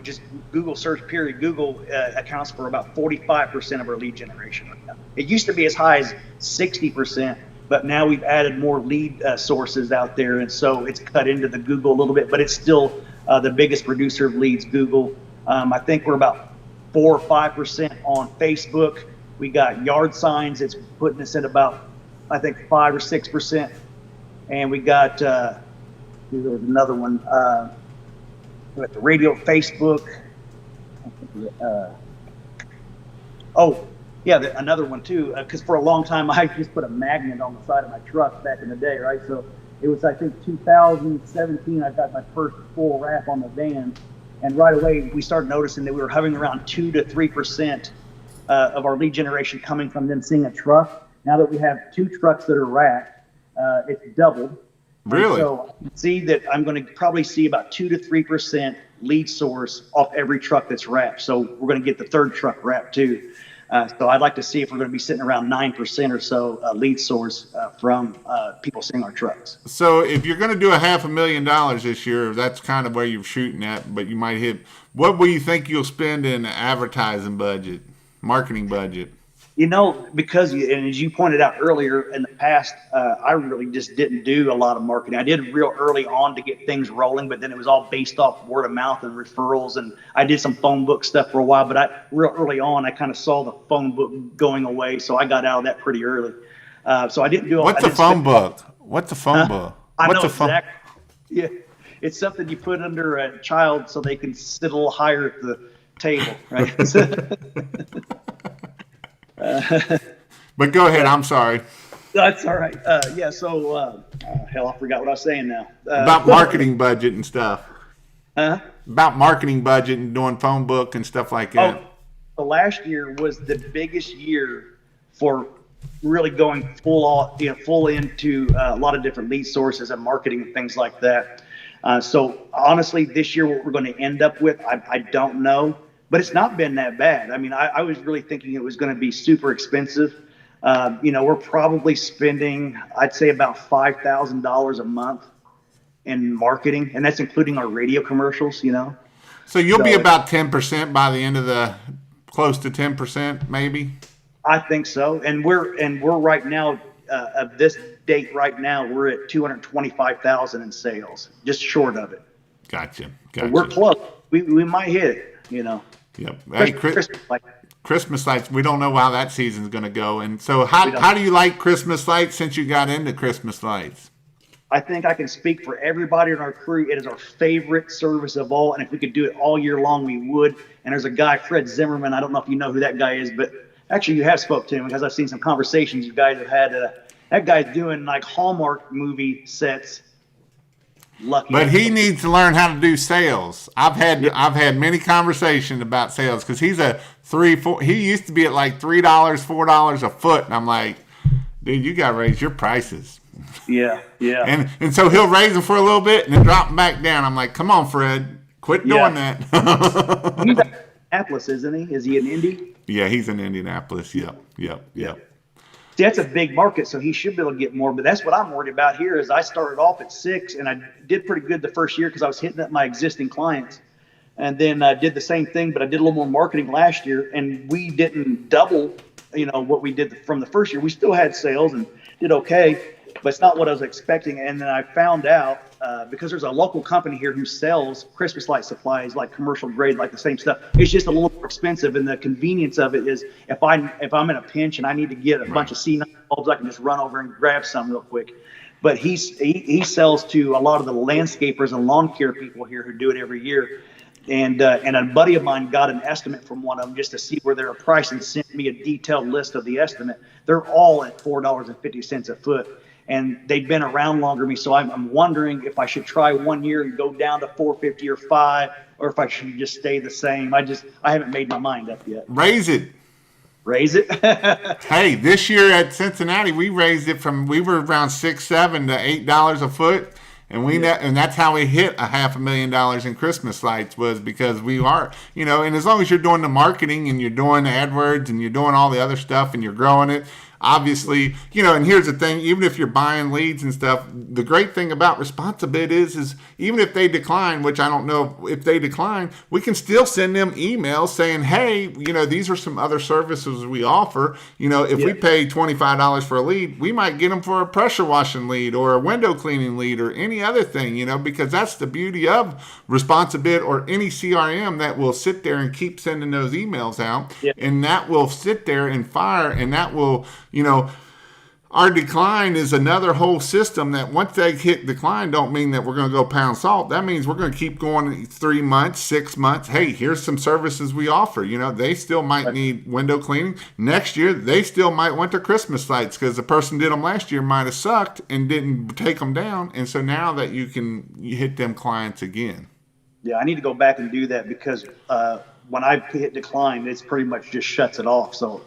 just Google search period. Google accounts for about 45% of our lead generation right now. It used to be as high as 60%. But now we've added more lead sources out there, and so it's cut into the Google a little bit, but it's still the biggest producer of leads, Google. I think we're about 4 or 5% on Facebook. We got yard signs. It's putting us at about, I think, 5 or 6%. And we got, there was another one, with the radio, Facebook. Yeah, another one too, because for a long time I just put a magnet on the side of my truck back in the day, right? So it was, I think, 2017, I got my first full wrap on the van, and right away we started noticing that we were hovering around 2 to 3% of our lead generation coming from them seeing a truck. Now that we have 2 trucks that are wrapped, it's doubled. Really? And so I can see that I'm going to probably see about 2 to 3% lead source off every truck that's wrapped. So we're going to get the 3rd truck wrapped too. So I'd like to see if we're going to be sitting around 9% or so lead source from people seeing our trucks. So if you're going to do $500,000 this year, that's kind of where you're shooting at, but you might hit. What will you think you'll spend in advertising budget, marketing budget? Because and as you pointed out earlier, in the past, I really just didn't do a lot of marketing. I did real early on to get things rolling, but then it was all based off word of mouth and referrals. And I did some phone book stuff for a while, but real early on, I kind of saw the phone book going away, so I got out of that pretty early. So I didn't do. What's a phone book? What's a phone book? I What's know a phone? exactly. Yeah, it's something you put under a child so they can sit a little higher at the table, right? But go ahead. I'm sorry. That's all right. Hell, I forgot what I was saying now. About marketing budget and stuff. Huh? About marketing budget and doing phone book and stuff like that. So last year was the biggest year for really going full into a lot of different lead sources and marketing and things like that. So honestly, this year, what we're going to end up with, I don't know. But it's not been that bad. I mean, I was really thinking it was going to be super expensive. We're probably spending, I'd say, about $5,000 a month in marketing, and that's including our radio commercials. So you'll be about 10% by the end of close to 10%, maybe. I think so, and we're right now of this date right now we're at 225,000 in sales, just short of it. Gotcha. So we're close. We might hit it. Yep. Hey, Christmas lights. We don't know how that season's going to go. And so how do you like Christmas lights since you got into Christmas lights? I think I can speak for everybody in our crew. It is our favorite service of all. And if we could do it all year long, we would. And there's a guy, Fred Zimmerman. I don't know if you know who that guy is, but actually you have spoke to him because I've seen some conversations you guys have had. That guy's doing like Hallmark movie sets. Lucky. But he needs to learn how to do sales. I've had many conversations about sales because he's a 3-4. He used to be at like $3, $4 a foot, and I'm like, dude, you got to raise your prices. Yeah. And so he'll raise them for a little bit and then drop them back down. I'm like, come on, Fred, quit doing that. He's in Indianapolis, isn't he? Is he in Indy? Yeah, he's in Indianapolis. Yep. See, that's a big market, so he should be able to get more. But that's what I'm worried about here is I started off at 6, and I did pretty good the first year because I was hitting up my existing clients. And then I did the same thing, but I did a little more marketing last year, and we didn't double, what we did from the first year. We still had sales and did okay, but it's not what I was expecting. And then I found out because there's a local company here who sells Christmas light supplies, like commercial grade, like the same stuff. It's just a little more expensive, and the convenience of it is if I'm in a pinch and I need to get a bunch of C9 bulbs, I can just run over and grab some real quick. But he sells to a lot of the landscapers and lawn care people here who do it every year. And a buddy of mine got an estimate from one of them just to see where they're priced and sent me a detailed list of the estimate. They're all at $4.50 a foot. And they've been around longer than me, so I'm wondering if I should try 1 year and go down to $4.50 or $5, or if I should just stay the same. I haven't made my mind up yet. Raise it. Hey, this year at Cincinnati, we raised it we were around $6, $7 to $8 a foot, and and that's how we hit $500,000 in Christmas lights was because we are, and as long as you're doing the marketing and you're doing the AdWords and you're doing all the other stuff and you're growing it. Obviously, and here's the thing, even if you're buying leads and stuff, the great thing about Responsibid is even if they decline, which I don't know if they decline, we can still send them emails saying, hey, these are some other services we offer. If we pay $25 for a lead, we might get them for a pressure washing lead or a window cleaning lead or any other thing, because that's the beauty of Responsibid or any CRM that will sit there and keep sending those emails out. Yeah. And that will sit there and fire, and that will, our decline is another whole system that once they hit decline don't mean that we're going to go pound salt. That means we're going to keep going 3 months, 6 months. Hey, here's some services we offer. They still might need window cleaning. Next year, they still might want their Christmas lights because the person did them last year might have sucked and didn't take them down. And so now that you hit them clients again. Yeah, I need to go back and do that because when I hit decline, it's pretty much just shuts it off. So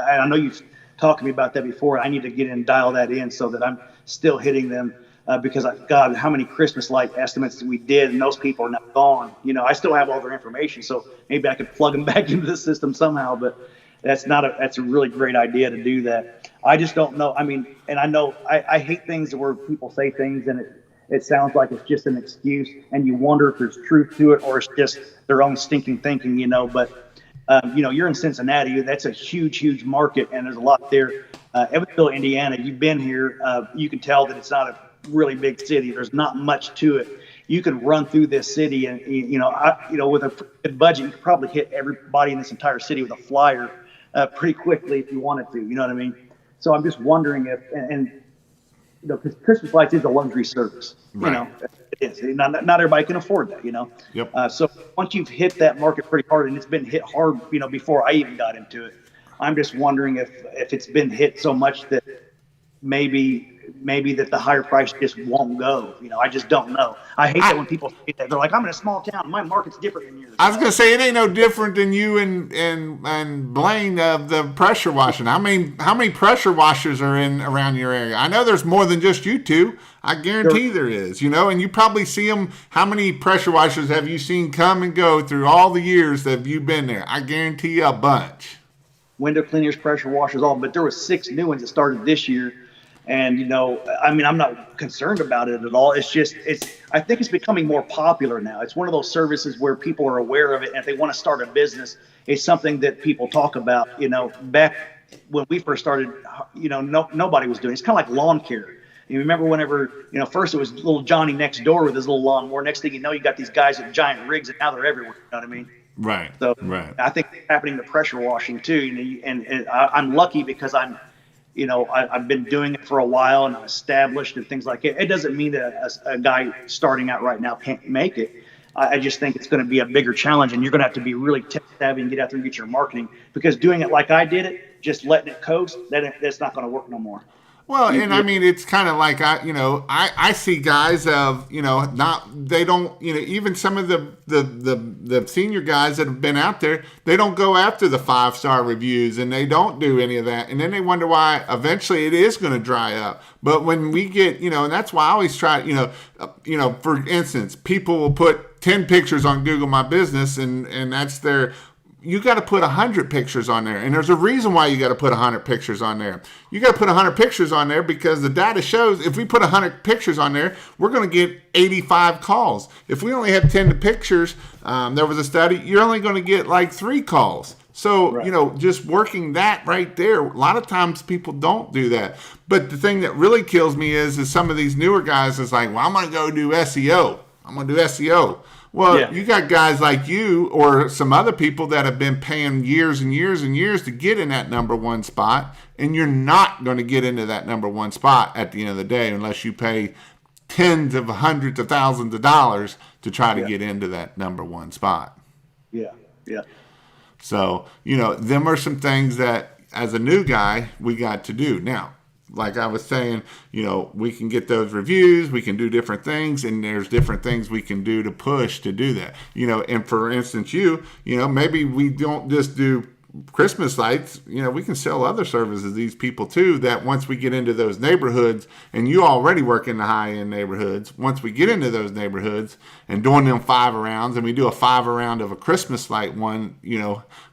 I know you've talked to me about that before. I need to get in and dial that in so that I'm still hitting them because God, how many Christmas light estimates we did, and those people are now gone. I still have all their information, so maybe I could plug them back into the system somehow. But that's a really great idea to do that. I just don't know. I mean, and I know I hate things where people say things and it sounds like it's just an excuse, and you wonder if there's truth to it or it's just their own stinking thinking, But you're in Cincinnati. That's a huge, huge market, and there's a lot there. Evansville, Indiana. You've been here. You can tell that it's not a really big city. There's not much to it. You can run through this city, and with a good budget, you could probably hit everybody in this entire city with a flyer pretty quickly if you wanted to. You know what I mean? So I'm just wondering if, because Christmas lights is a luxury service. Right. It is. Not everybody can afford that. Yep. So once you've hit that market pretty hard, and it's been hit hard, before I even got into it, I'm just wondering if it's been hit so much that maybe that the higher price just won't go. I just don't know. I hate that when people say that. They're like, I'm in a small town. My market's different than yours. I was going to say, it ain't no different than you and Blaine of the pressure washing. I mean, how many pressure washers are in around your area? I know there's more than just you two. I guarantee there is, and you probably see them. How many pressure washers have you seen come and go through all the years that you've been there? I guarantee you a bunch. Window cleaners, pressure washers, all. But there were 6 new ones that started this year. And, I'm not concerned about it at all. It's just, I think it's becoming more popular now. It's one of those services where people are aware of it. And if they want to start a business, it's something that people talk about. Back when we first started, nobody was doing it. It's kind of like lawn care. You remember whenever, first it was little Johnny next door with his little lawnmower. Next thing you know, you got these guys with giant rigs, and now they're everywhere. You know what I mean? Right. So right. I think it's happening to pressure washing too. And I'm lucky because I've been doing it for a while and I'm established and things like it. It doesn't mean that a guy starting out right now can't make it. I just think it's going to be a bigger challenge, and you're going to have to be really tech savvy and get out there and get your marketing, because doing it like I did it, just letting it coast, that's not going to work no more. Well, and I mean, it's kind of like I see guys of they don't even some of the senior guys that have been out there, they don't go after the 5-star reviews and they don't do any of that, and then they wonder why eventually it is going to dry up. But when we get and that's why I always try for instance, people will put 10 pictures on Google My Business and that's their. You got to put 100 pictures on there. And there's a reason why you got to put 100 pictures on there. You got to put 100 pictures on there because the data shows if we put 100 pictures on there, we're going to get 85 calls. If we only have 10 pictures, there was a study, you're only going to get like 3 calls. So, right. Just working that right there, a lot of times people don't do that. But the thing that really kills me is some of these newer guys is like, well, I'm going to go do SEO. I'm going to do SEO. Well, yeah. You got guys like you or some other people that have been paying years and years and years to get in that number 1 spot, and you're not going to get into that number 1 spot at the end of the day unless you pay tens of hundreds of thousands of dollars to try to get into that number 1 spot. Yeah, yeah. So, them are some things that as a new guy we got to do. Now, like I was saying, we can get those reviews, we can do different things, and there's different things we can do to push to do that. And for instance, maybe we don't just do Christmas lights, we can sell other services to these people too, that once we get into those neighborhoods, and you already work in the high-end neighborhoods, once we get into those neighborhoods and doing them 5 rounds, and we do a 5 round of a Christmas light one,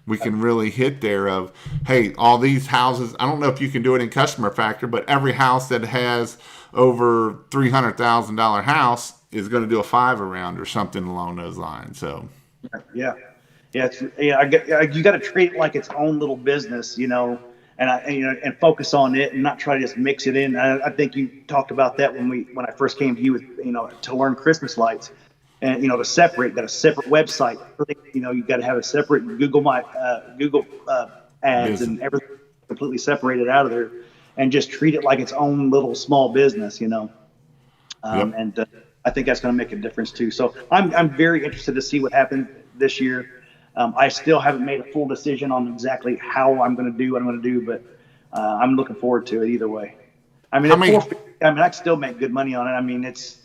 we can really hit there of, hey, all these houses, I don't know if you can do it in customer factor, but every house that has over $300,000 house is going to do a 5 round or something along those lines. So, yeah. Yeah, you got to treat it like its own little business, and focus on it and not try to just mix it in. I think you talked about that when I first came to you with, to learn Christmas lights, and to separate, got a separate website. You got to have a separate Google ads and everything completely separated out of there, and just treat it like its own little small business, And I think that's going to make a difference too. So I'm very interested to see what happens this year. I still haven't made a full decision on exactly how I'm going to do what I'm going to do, but I'm looking forward to it either way. I mean, I still make good money on it. I mean, it's.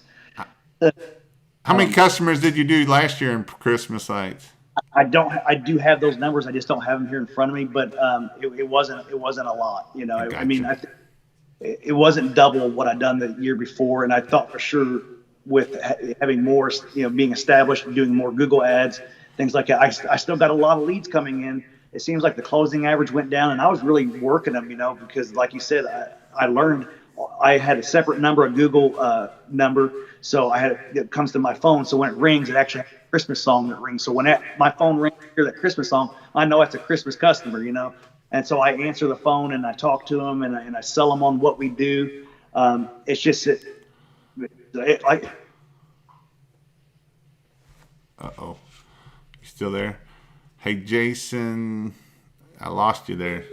How many customers did you do last year in Christmas lights? I do have those numbers. I just don't have them here in front of me, but it wasn't a lot. I mean, it wasn't double what I'd done the year before, and I thought for sure with having more, being established and doing more Google ads. Things like that. I still got a lot of leads coming in, it seems like the closing average went down, and I was really working them, because like you said, I learned I had a separate number, a Google number, so it comes to my phone. So when it rings, it actually has a Christmas song that rings. So when my phone rings, I hear that Christmas song, I know it's a Christmas customer, And so I answer the phone and I talk to them and I sell them on what we do. It's just like. Uh-oh. You still there? Hey, Jason, I lost you there.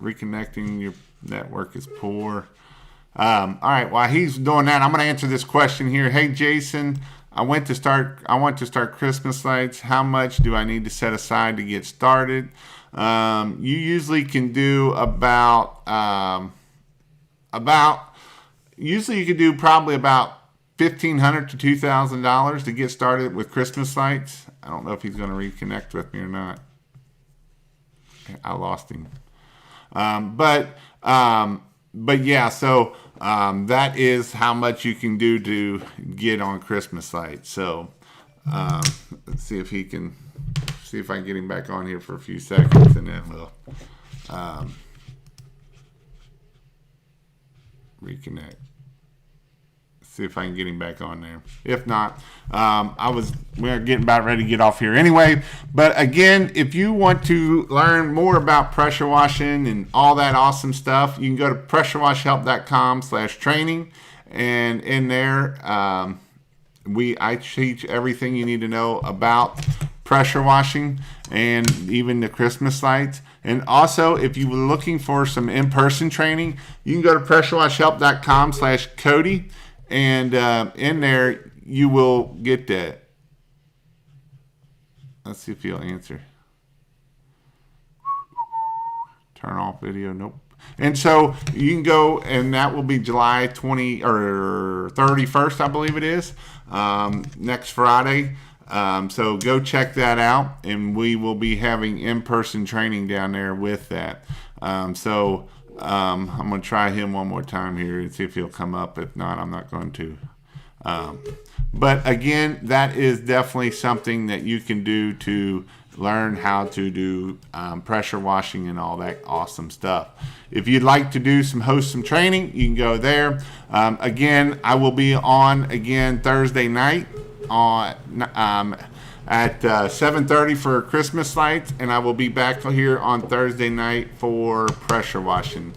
Reconnecting, your network is poor. All right, while he's doing that, I'm going to answer this question here. Hey, Jason, I want to start Christmas lights. How much do I need to set aside to get started? You usually can do usually you could do probably about $1,500 to $2,000 to get started with Christmas lights. I don't know if he's going to reconnect with me or not. I lost him. But yeah, so that is how much you can do to get on Christmas lights. So let's see if I can get him back on here for a few seconds, and then we'll reconnect. See if I can get him back on there. If not, we're getting about ready to get off here anyway. But again, if you want to learn more about pressure washing and all that awesome stuff, you can go to pressurewash.com/training, and in there, I teach everything you need to know about pressure washing and even the Christmas lights. And also, if you were looking for some in-person training, you can go to pressurewash.com/Coty. And in there, you will get that. Let's see if he'll answer. Turn off video. Nope. And so you can go, and that will be July 20 or 31st, I believe it is, next Friday. So go check that out, and we will be having in-person training down there with that. I'm going to try him one more time here and see if he'll come up. If not, I'm not going to. But again, that is definitely something that you can do to learn how to do pressure washing and all that awesome stuff. If you'd like to host some training, you can go there. Again, I will be on again Thursday night at 7:30 for Christmas lights, and I will be back here on Thursday night for pressure washing.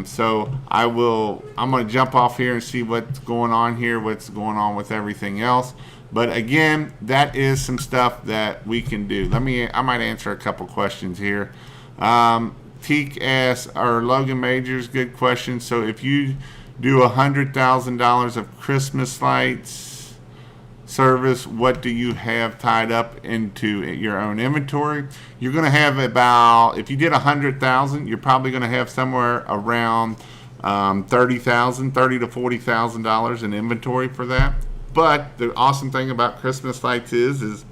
So I'm going to jump off here and see what's going on with everything else. But again, that is some stuff that we can do. I might answer a couple questions here. Teak asks, are Logan Majors? Good question. So if you do $100,000 of Christmas lights service, what do you have tied up into your own inventory? You're going to have if you did 100,000, you're probably going to have somewhere around $30,000 to $40,000 in inventory for that. But the awesome thing about Christmas lights is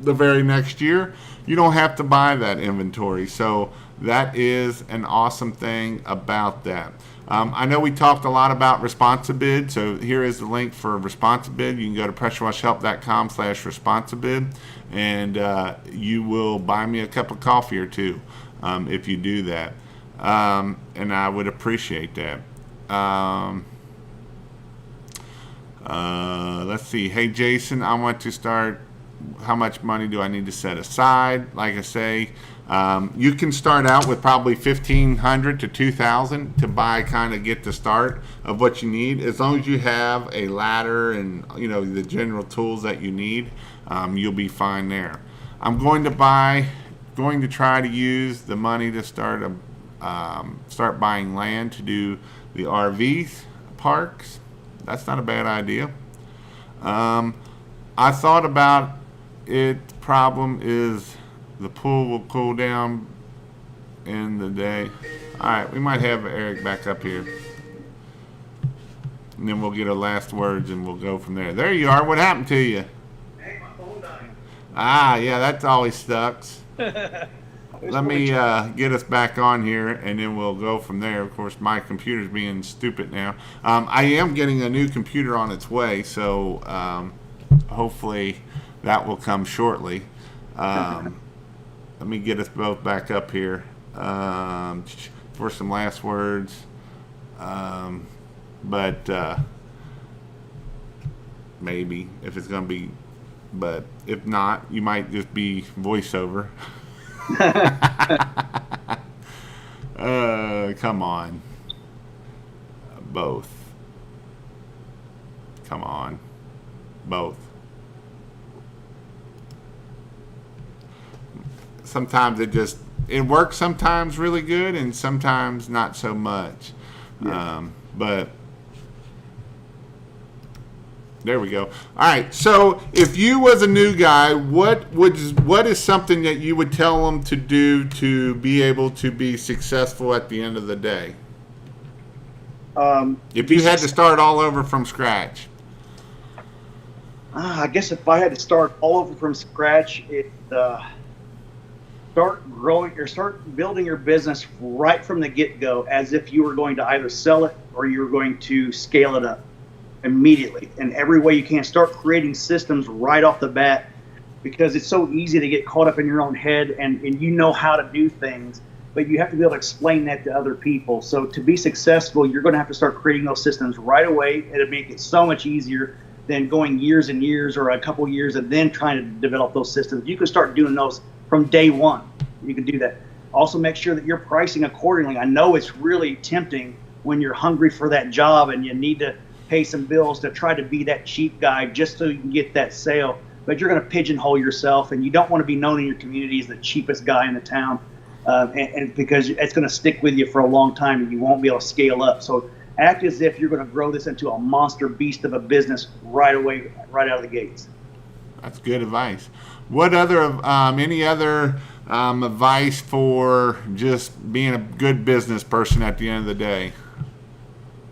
the very next year you don't have to buy that inventory. So that is an awesome thing about that. I know we talked a lot about Responsibid, so here is the link for Responsibid. You can go to pressurewashhelp.com/Responsibid, and you will buy me a cup of coffee or two if you do that, and I would appreciate that. Let's see. Hey, Jason, I want to start. How much money do I need to set aside? Like I say, you can start out with probably $1,500 to $2,000 to get the start of what you need. As long as you have a ladder and the general tools that you need, you'll be fine there. I'm going to try to use the money to start buying land to do the RV parks. That's not a bad idea. I thought about it. Problem is the pool will cool down in the day. All right, we might have Eric back up here, and then we'll get our last words and we'll go from there. There you are. What happened to you? Hey, my phone died. Yeah, that always sucks. Let me get us back on here, and then we'll go from there. Of course, my computer's being stupid now. I am getting a new computer on its way, so hopefully that will come shortly. let me get us both back up here for some last words. But maybe if it's going to be, but if not, you might just be voiceover. Come on. Both. Come on. Both. Sometimes it works sometimes really good and sometimes not so much. Yeah. But there we go. All right. So if you was a new guy, what is something that you would tell them to do to be able to be successful at the end of the day? If you had to start all over from scratch. I guess if I had to start all over from scratch, start building your business right from the get-go as if you were going to either sell it or you were going to scale it up immediately. In every way you can, start creating systems right off the bat, because it's so easy to get caught up in your own head and you know how to do things, but you have to be able to explain that to other people. So to be successful, you're going to have to start creating those systems right away. It'll make it so much easier than going years and years or a couple years and then trying to develop those systems. You can start doing those from day one. You can do that. Also make sure that you're pricing accordingly. I know it's really tempting when you're hungry for that job and you need to pay some bills to try to be that cheap guy just so you can get that sale, but you're going to pigeonhole yourself, and you don't want to be known in your community as the cheapest guy in the town, and because it's going to stick with you for a long time and you won't be able to scale up. So act as if you're going to grow this into a monster beast of a business right away, right out of the gates. That's good advice. What other, any other advice for just being a good business person at the end of the day?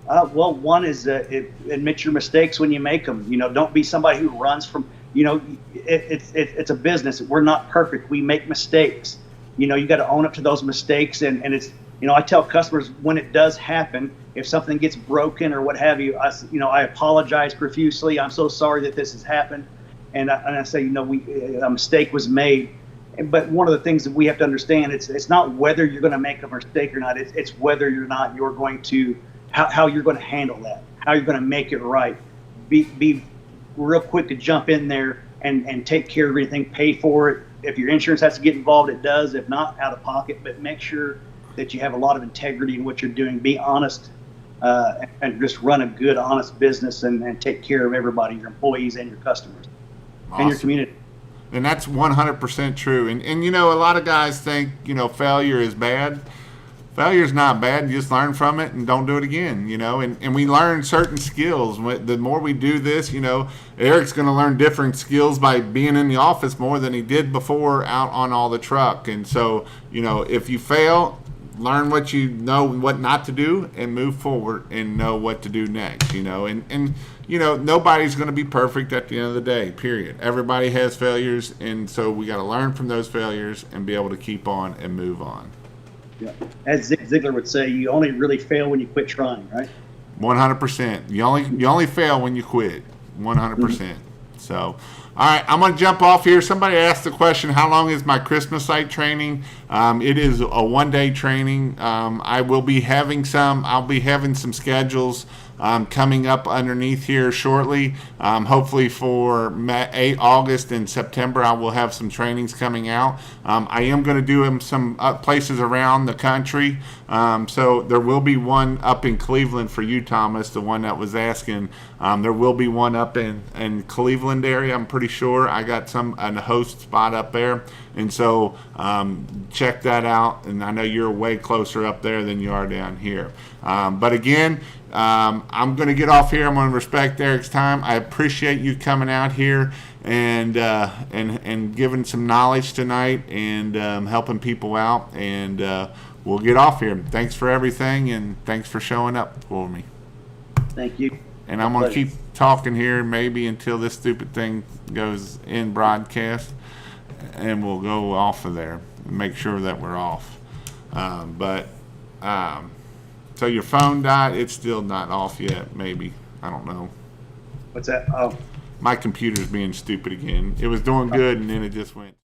Well, one is admit your mistakes when you make them. Don't be somebody who runs from. It's a business. We're not perfect. We make mistakes. You got to own up to those mistakes, and it's. I tell customers when it does happen, if something gets broken or what have you, I apologize profusely. I'm so sorry that this has happened, and I say, a mistake was made. But one of the things that we have to understand, it's not whether you're going to make a mistake or not. It's whether or not you're going to. How you're going to handle that, how you're going to make it right. Be real quick to jump in there and take care of everything, pay for it. If your insurance has to get involved, it does. If not, out of pocket. But make sure that you have a lot of integrity in what you're doing. Be honest and just run a good, honest business and take care of everybody, your employees and your customers. Awesome. And your community. And that's 100% true. And a lot of guys think, failure is bad. Failure's not bad. You just learn from it and don't do it again, and we learn certain skills. The more we do this, Eric's going to learn different skills by being in the office more than he did before out on all the truck. And so, if you fail, learn what you know, what not to do, and move forward and know what to do next, and nobody's going to be perfect at the end of the day, period. Everybody has failures, and so we got to learn from those failures and be able to keep on and move on. Yeah. As Zig Ziglar would say, you only really fail when you quit trying, right? 100%. You only fail when you quit. 100%. Mm-hmm. So, all right, I'm going to jump off here. Somebody asked the question, how long is my Christmas light training? It is a one-day training. I'll be having some schedules coming up underneath here shortly. Hopefully for August and September, I will have some trainings coming out. I am going to do them some places around the country. So there will be one up in Cleveland for you, Thomas, the one that was asking. There will be one up in Cleveland area. I'm pretty sure I got a host spot up there. And so check that out. And I know you're way closer up there than you are down here. But again, I'm going to get off here. I'm going to respect Eric's time. I appreciate you coming out here and giving some knowledge tonight and helping people out. And we'll get off here. Thanks for everything, and thanks for showing up for me. Thank you. And I'm going to keep talking here maybe until this stupid thing goes in broadcast, and we'll go off of there and make sure that we're off. So your phone died. It's still not off yet, maybe. I don't know. What's that? Oh. My computer's being stupid again. It was doing good, and then it just went.